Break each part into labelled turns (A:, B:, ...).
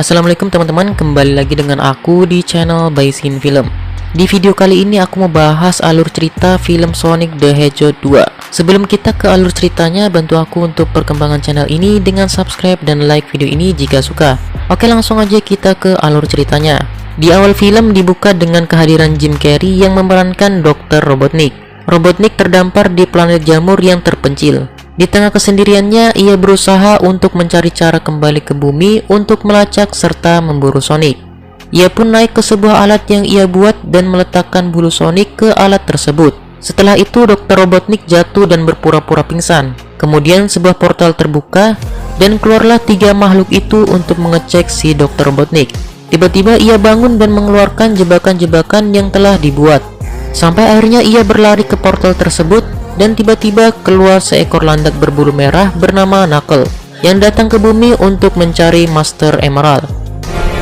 A: Assalamualaikum teman-teman, kembali lagi dengan aku di channel Baisin Film. Di video kali ini aku mau bahas alur cerita film Sonic the Hedgehog 2. Sebelum kita ke alur ceritanya, bantu aku untuk perkembangan channel ini dengan subscribe dan like video ini jika suka. Oke, langsung aja kita ke alur ceritanya. Di awal film dibuka dengan kehadiran Jim Carrey yang memerankan Dr. Robotnik. Robotnik terdampar di planet jamur yang terpencil. Di tengah kesendiriannya, ia berusaha untuk mencari cara kembali ke bumi untuk melacak serta memburu Sonic. Ia pun naik ke sebuah alat yang ia buat dan meletakkan bulu Sonic ke alat tersebut. Setelah itu, Dr. Robotnik jatuh dan berpura-pura pingsan. Kemudian sebuah portal terbuka dan keluarlah tiga makhluk itu untuk mengecek si Dr. Robotnik. Tiba-tiba ia bangun dan mengeluarkan jebakan-jebakan yang telah dibuat. Sampai akhirnya ia berlari ke portal tersebut dan tiba-tiba keluar seekor landak berbulu merah bernama Knuckle yang datang ke bumi untuk mencari Master Emerald.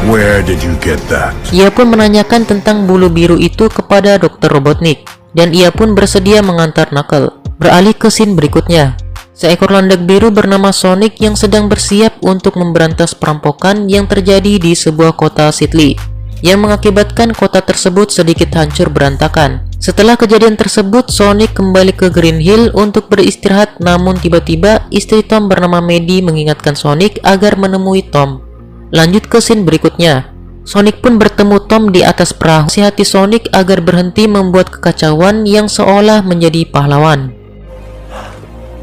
B: Where did you get that?
A: Ia pun menanyakan tentang bulu biru itu kepada Dr. Robotnik dan ia pun bersedia mengantar Knuckle. Beralih ke scene berikutnya. Seekor landak biru bernama Sonic yang sedang bersiap untuk memberantas perampokan yang terjadi di sebuah kota Sidley yang mengakibatkan kota tersebut sedikit hancur berantakan. Setelah kejadian tersebut, Sonic kembali ke Green Hill untuk beristirahat, namun tiba-tiba istri Tom bernama Maddie mengingatkan Sonic agar menemui Tom. Lanjut ke scene berikutnya. Sonic pun bertemu Tom di atas perahu. Nasihati Sonic agar berhenti membuat kekacauan yang seolah menjadi pahlawan.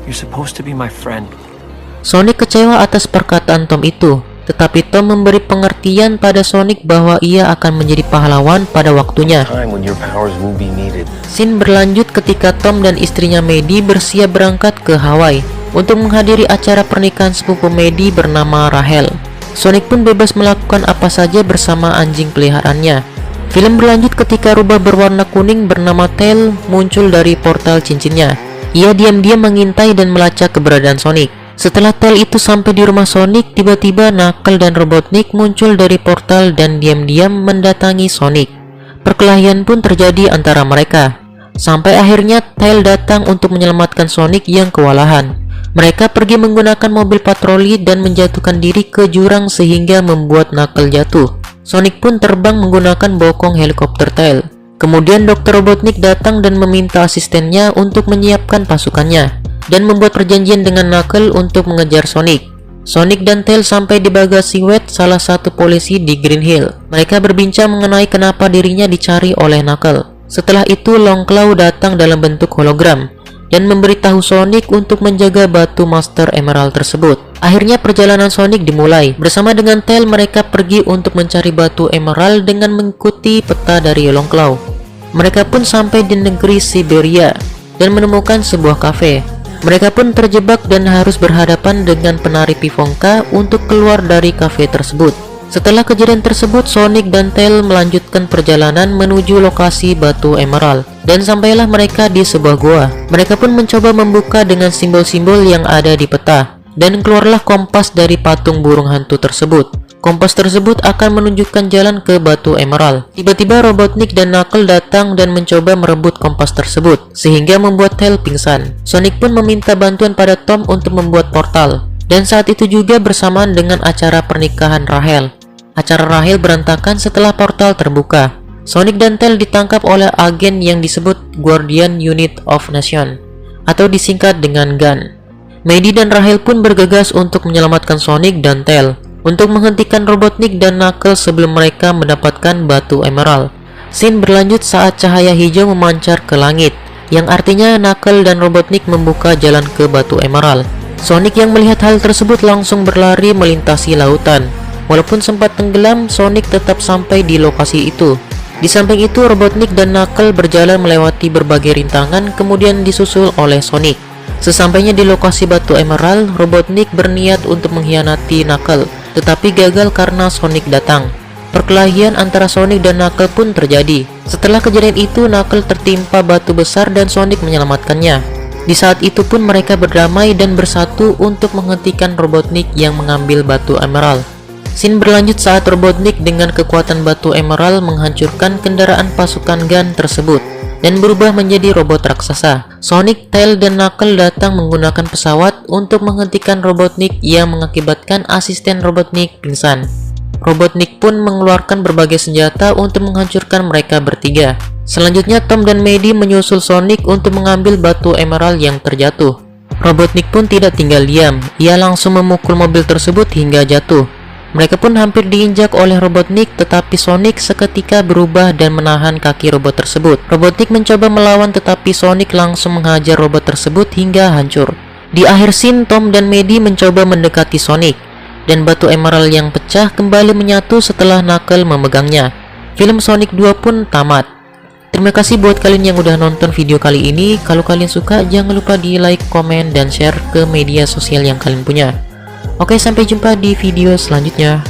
C: You're supposed to be my friend.
A: Sonic kecewa atas perkataan Tom itu. Tetapi Tom memberi pengertian pada Sonic bahwa ia akan menjadi pahlawan pada waktunya. Scene berlanjut ketika Tom dan istrinya Maddie bersiap berangkat ke Hawaii untuk menghadiri acara pernikahan sepupu Maddie bernama Rachel. Sonic pun bebas melakukan apa saja bersama anjing peliharaannya. Film berlanjut ketika rubah berwarna kuning bernama Tail muncul dari portal cincinnya. Ia diam-diam mengintai dan melacak keberadaan Sonic. Setelah Tail itu sampai di rumah Sonic, tiba-tiba Knuckle dan Robotnik muncul dari portal dan diam-diam mendatangi Sonic. Perkelahian pun terjadi antara mereka. Sampai akhirnya Tail datang untuk menyelamatkan Sonic yang kewalahan. Mereka pergi menggunakan mobil patroli dan menjatuhkan diri ke jurang sehingga membuat Knuckle jatuh. Sonic pun terbang menggunakan bokong helikopter Tail. Kemudian Dr. Robotnik datang dan meminta asistennya untuk menyiapkan pasukannya dan membuat perjanjian dengan Knuckle untuk mengejar Sonic. Sonic dan Tail sampai di bagasi Wet, salah satu polisi di Green Hill. Mereka berbincang mengenai kenapa dirinya dicari oleh Knuckle. Setelah itu Longclaw datang dalam bentuk hologram dan memberitahu Sonic untuk menjaga batu Master Emerald tersebut. Akhirnya perjalanan Sonic dimulai. Bersama dengan Tail mereka pergi untuk mencari batu Emerald dengan mengikuti peta dari Longclaw. Mereka pun sampai di negeri Siberia dan menemukan sebuah kafe. Mereka pun terjebak dan harus berhadapan dengan penari Pivonka untuk keluar dari kafe tersebut. Setelah kejadian tersebut, Sonic dan Tail melanjutkan perjalanan menuju lokasi batu Emerald dan sampailah mereka di sebuah gua. Mereka pun mencoba membuka dengan simbol-simbol yang ada di peta dan keluarlah kompas dari patung burung hantu tersebut. Kompas tersebut akan menunjukkan jalan ke batu Emerald. Tiba-tiba Robotnik dan Knuckle datang dan mencoba merebut kompas tersebut, sehingga membuat Tail pingsan. Sonic pun meminta bantuan pada Tom untuk membuat portal. Dan saat itu juga bersamaan dengan acara pernikahan Rachel. Acara Rachel berantakan setelah portal terbuka. Sonic dan Tail ditangkap oleh agen yang disebut Guardian Unit of Nation, atau disingkat dengan GUN. Maddie dan Rachel pun bergegas untuk menyelamatkan Sonic dan Tail untuk menghentikan Robotnik dan Knuckle sebelum mereka mendapatkan batu Emerald. Scene berlanjut saat cahaya hijau memancar ke langit, yang artinya Knuckle dan Robotnik membuka jalan ke batu Emerald. Sonic yang melihat hal tersebut langsung berlari melintasi lautan. Walaupun sempat tenggelam, Sonic tetap sampai di lokasi itu. Di samping itu, Robotnik dan Knuckle berjalan melewati berbagai rintangan kemudian disusul oleh Sonic. Sesampainya di lokasi batu Emerald, Robotnik berniat untuk mengkhianati Knuckle, tetapi gagal karena Sonic datang. Perkelahian antara Sonic dan Knuckle pun terjadi. Setelah kejadian itu, Knuckle tertimpa batu besar dan Sonic menyelamatkannya. Di saat itu pun mereka berdamai dan bersatu untuk menghentikan Robotnik yang mengambil batu Emerald. Scene berlanjut saat Robotnik dengan kekuatan batu Emerald menghancurkan kendaraan pasukan GUN tersebut dan berubah menjadi robot raksasa. Sonic, Tail, dan Knuckle datang menggunakan pesawat untuk menghentikan Robotnik yang mengakibatkan asisten Robotnik pingsan. Robotnik pun mengeluarkan berbagai senjata untuk menghancurkan mereka bertiga. Selanjutnya Tom dan Maddie menyusul Sonic untuk mengambil batu emerald yang terjatuh. Robotnik pun tidak tinggal diam, ia langsung memukul mobil tersebut hingga jatuh. Mereka pun hampir diinjak oleh Robotnik, tetapi Sonic seketika berubah dan menahan kaki robot tersebut. Robotnik mencoba melawan, tetapi Sonic langsung menghajar robot tersebut hingga hancur. Di akhir scene, Tom dan Maddie mencoba mendekati Sonic, dan batu emerald yang pecah kembali menyatu setelah Knuckles memegangnya. Film Sonic 2 pun tamat. Terima kasih buat kalian yang udah nonton video kali ini. Kalau kalian suka, jangan lupa di like, komen, dan share ke media sosial yang kalian punya. Oke, sampai jumpa di video selanjutnya.